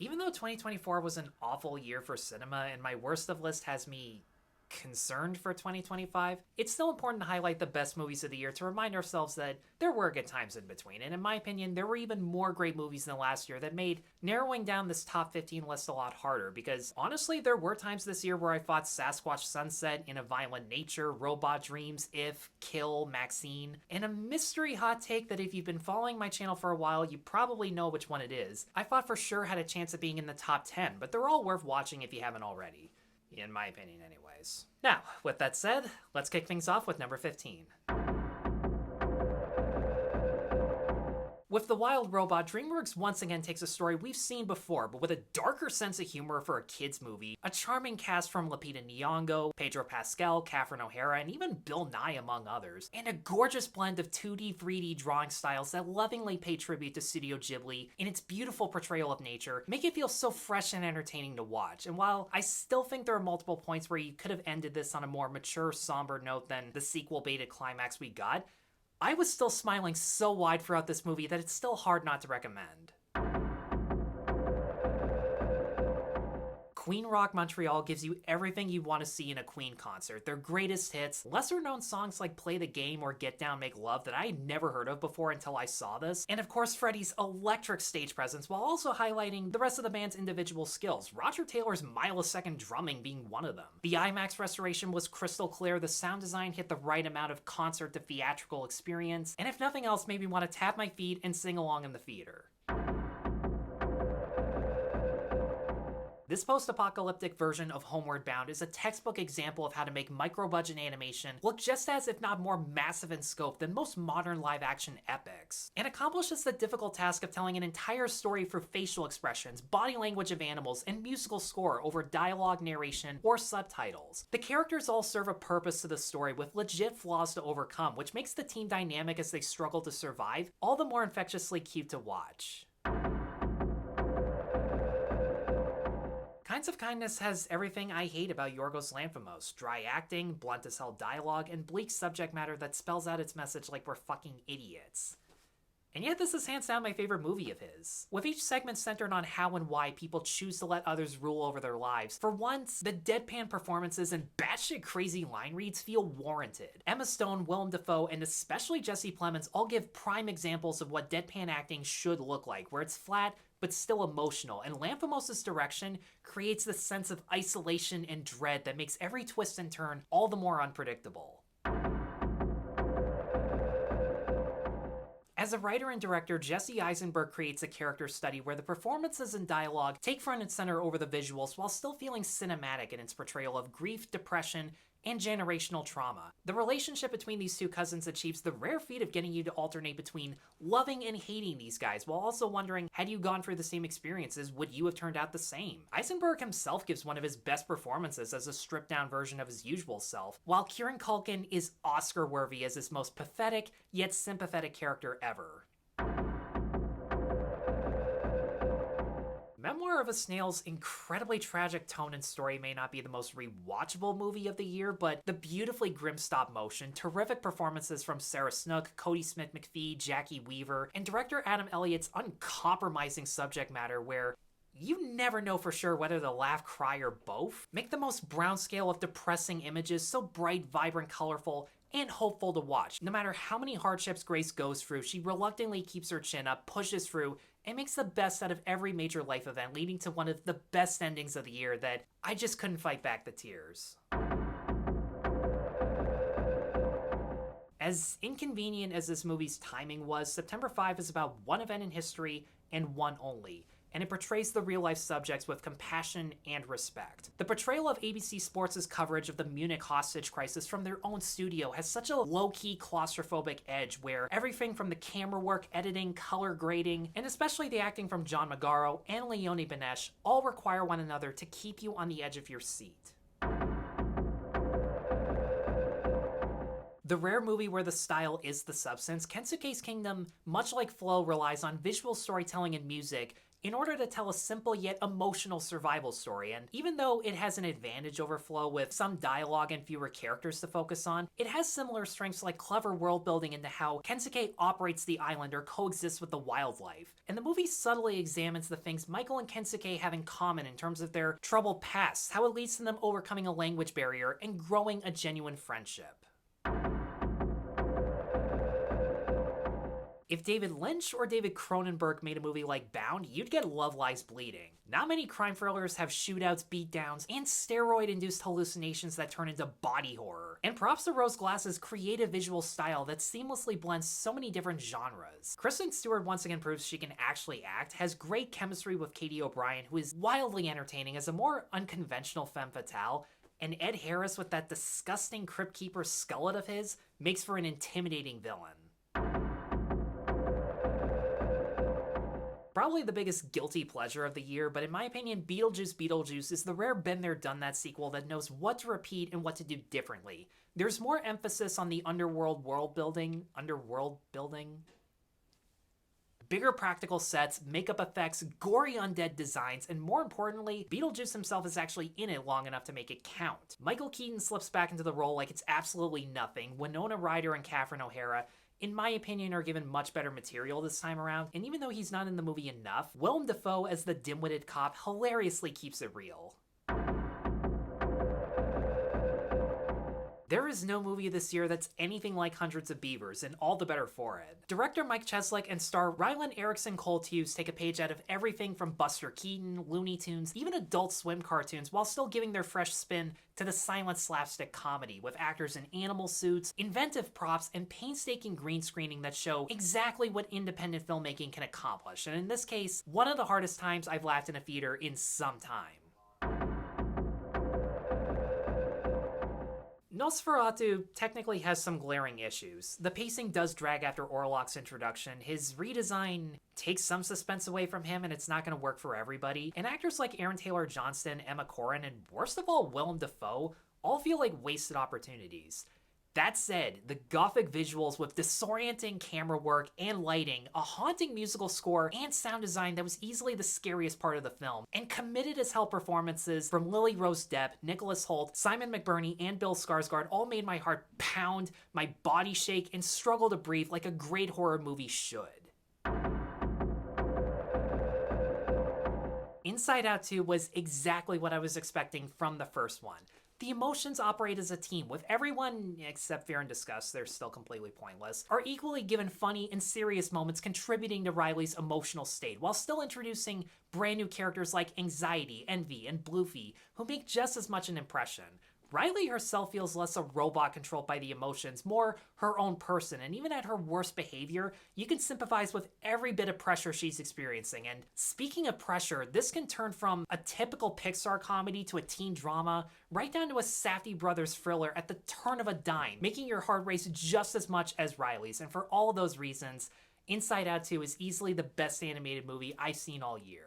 Even though 2024 was an awful year for cinema and my worst of list has me concerned for 2025, it's still important to highlight the best movies of the year to remind ourselves that there were good times in between. And in my opinion, there were even more great movies than last year that made narrowing down this top 15 list a lot harder, because honestly, there were times this year where I thought Sasquatch Sunset, In a Violent Nature, Robot Dreams, If, Kill, Maxine, and a mystery hot take that if you've been following my channel for a while, you probably know which one it is, I thought for sure had a chance of being in the top 10, but they're all worth watching if you haven't already. In my opinion, anyways. Now, with that said, let's kick things off with number 15. With The Wild Robot, DreamWorks once again takes a story we've seen before, but with a darker sense of humor for a kids' movie, a charming cast from Lupita Nyong'o, Pedro Pascal, Catherine O'Hara, and even Bill Nye, among others, and a gorgeous blend of 2D, 3D drawing styles that lovingly pay tribute to Studio Ghibli in its beautiful portrayal of nature, make it feel so fresh and entertaining to watch. And while I still think there are multiple points where you could have ended this on a more mature, somber note than the sequel-baited climax we got, I was still smiling so wide throughout this movie that it's still hard not to recommend. Queen Rock Montreal gives you everything you want to see in a Queen concert. Their greatest hits, lesser known songs like Play the Game or Get Down Make Love that I had never heard of before until I saw this, and of course Freddie's electric stage presence while also highlighting the rest of the band's individual skills, Roger Taylor's millisecond drumming being one of them. The IMAX restoration was crystal clear, the sound design hit the right amount of concert to theatrical experience, and if nothing else made me want to tap my feet and sing along in the theater. This post-apocalyptic version of Homeward Bound is a textbook example of how to make micro-budget animation look just as, if not more massive in scope than most modern live-action epics, and accomplishes the difficult task of telling an entire story through facial expressions, body language of animals, and musical score over dialogue, narration, or subtitles. The characters all serve a purpose to the story with legit flaws to overcome, which makes the team dynamic as they struggle to survive all the more infectiously cute to watch. Kinds of Kindness has everything I hate about Yorgos Lanthimos: dry acting, blunt as hell dialogue, and bleak subject matter that spells out its message like we're fucking idiots. And yet this is hands down my favorite movie of his, with each segment centered on how and why people choose to let others rule over their lives. For once, the deadpan performances and batshit crazy line reads feel warranted. Emma Stone, Willem Dafoe, and especially Jesse Plemons all give prime examples of what deadpan acting should look like, where it's flat, but still emotional, and Lanthimos' direction creates this sense of isolation and dread that makes every twist and turn all the more unpredictable. As a writer and director, Jesse Eisenberg creates a character study where the performances and dialogue take front and center over the visuals while still feeling cinematic in its portrayal of grief, depression, and generational trauma. The relationship between these two cousins achieves the rare feat of getting you to alternate between loving and hating these guys, while also wondering, had you gone through the same experiences, would you have turned out the same? Eisenberg himself gives one of his best performances as a stripped-down version of his usual self, while Kieran Culkin is Oscar-worthy as his most pathetic, yet sympathetic character ever. Memoir of a Snail's incredibly tragic tone and story may not be the most rewatchable movie of the year, but the beautifully grim stop motion, terrific performances from Sarah Snook, Cody Smith-McPhee, Jackie Weaver, and director Adam Elliott's uncompromising subject matter where you never know for sure whether to laugh, cry, or both, make the most brown scale of depressing images so bright, vibrant, colorful, and hopeful to watch. No matter how many hardships Grace goes through, she reluctantly keeps her chin up, pushes through, and makes the best out of every major life event, leading to one of the best endings of the year that I just couldn't fight back the tears. As inconvenient as this movie's timing was, September 5 is about one event in history and one only, and it portrays the real-life subjects with compassion and respect. The portrayal of ABC Sports' coverage of the Munich hostage crisis from their own studio has such a low-key claustrophobic edge where everything from the camera work, editing, color grading, and especially the acting from John Magaro and Leone Benesch all require one another to keep you on the edge of your seat. The rare movie where the style is the substance, Kensuke's Kingdom, much like Flow, relies on visual storytelling and music, in order to tell a simple yet emotional survival story. And even though it has an advantage over Flow with some dialogue and fewer characters to focus on, it has similar strengths like clever world building into how Kensuke operates the island or coexists with the wildlife. And the movie subtly examines the things Michael and Kensuke have in common in terms of their troubled past, how it leads to them overcoming a language barrier and growing a genuine friendship. If David Lynch or David Cronenberg made a movie like Bound, you'd get Love Lies Bleeding. Not many crime thrillers have shootouts, beatdowns, and steroid-induced hallucinations that turn into body horror. And props to Rose Glass's creative visual style that seamlessly blends so many different genres. Kristen Stewart once again proves she can actually act, has great chemistry with Katie O'Brien, who is wildly entertaining as a more unconventional femme fatale, and Ed Harris with that disgusting Crypt Keeper skeleton of his makes for an intimidating villain. Probably the biggest guilty pleasure of the year, but in my opinion, Beetlejuice is the rare been there done that sequel that knows what to repeat and what to do differently. There's more emphasis on the underworld building, bigger practical sets, makeup effects, gory undead designs, and more importantly, Beetlejuice himself is actually in it long enough to make it count. Michael Keaton slips back into the role like it's absolutely nothing. Winona Ryder and Catherine O'Hara, in my opinion, are given much better material this time around, and even though he's not in the movie enough, Willem Dafoe as the dim-witted cop hilariously keeps it real. There is no movie this year that's anything like Hundreds of Beavers, and all the better for it. Director Mike Cheslak and star Rylan Erickson Cole-Hughes take a page out of everything from Buster Keaton, Looney Tunes, even Adult Swim cartoons, while still giving their fresh spin to the silent slapstick comedy, with actors in animal suits, inventive props, and painstaking green screening that show exactly what independent filmmaking can accomplish, and in this case, one of the hardest times I've laughed in a theater in some time. Nosferatu technically has some glaring issues. The pacing does drag after Orlok's introduction, his redesign takes some suspense away from him and it's not going to work for everybody, and actors like Aaron Taylor-Johnston, Emma Corrin, and worst of all, Willem Dafoe all feel like wasted opportunities. That said, the gothic visuals with disorienting camera work and lighting, a haunting musical score, and sound design that was easily the scariest part of the film, and committed as hell performances from Lily Rose Depp, Nicholas Hoult, Simon McBurney, and Bill Skarsgård all made my heart pound, my body shake, and struggle to breathe like a great horror movie should. Inside Out 2 was exactly what I was expecting from the first one. The emotions operate as a team, with everyone, except fear and disgust, they're still completely pointless, are equally given funny and serious moments contributing to Riley's emotional state, while still introducing brand new characters like Anxiety, Envy, and Bluefy, who make just as much an impression. Riley herself feels less a robot controlled by the emotions, more her own person, and even at her worst behavior, you can sympathize with every bit of pressure she's experiencing. And speaking of pressure, this can turn from a typical Pixar comedy to a teen drama, right down to a Safdie brothers thriller at the turn of a dime, making your heart race just as much as Riley's. And for all of those reasons, Inside Out 2 is easily the best animated movie I've seen all year.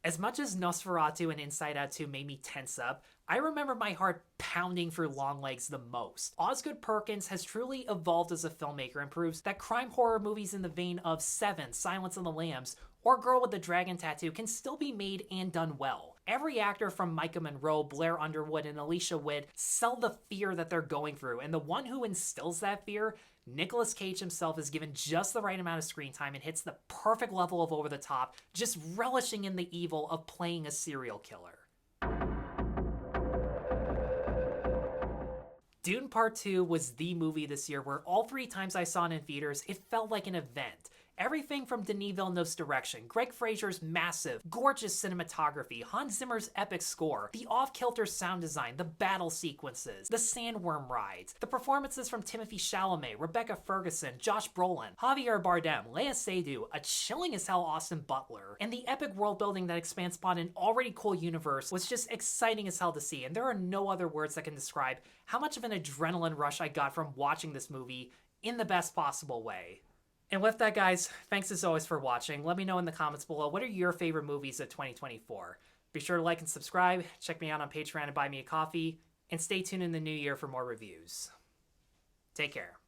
As much as Nosferatu and Inside Out 2 made me tense up, I remember my heart pounding for Longlegs the most. Osgood Perkins has truly evolved as a filmmaker and proves that crime horror movies in the vein of Seven, Silence of the Lambs, or Girl with the Dragon Tattoo can still be made and done well. Every actor from Micah Monroe, Blair Underwood, and Alicia Witt sell the fear that they're going through, and the one who instills that fear, Nicolas Cage himself, is given just the right amount of screen time and hits the perfect level of over the top, just relishing in the evil of playing a serial killer. Dune Part 2 was the movie this year where all 3 times I saw it in theaters, it felt like an event. Everything from Denis Villeneuve's direction, Greg Fraser's massive, gorgeous cinematography, Hans Zimmer's epic score, the off-kilter sound design, the battle sequences, the sandworm rides, the performances from Timothée Chalamet, Rebecca Ferguson, Josh Brolin, Javier Bardem, Lea Seydoux, a chilling-as-hell Austin Butler, and the epic world-building that expands upon an already cool universe was just exciting as hell to see, and there are no other words that can describe how much of an adrenaline rush I got from watching this movie in the best possible way. And with that, guys, thanks as always for watching. Let me know in the comments below, what are your favorite movies of 2024? Be sure to like and subscribe, check me out on Patreon and buy me a coffee, and stay tuned in the new year for more reviews. Take care.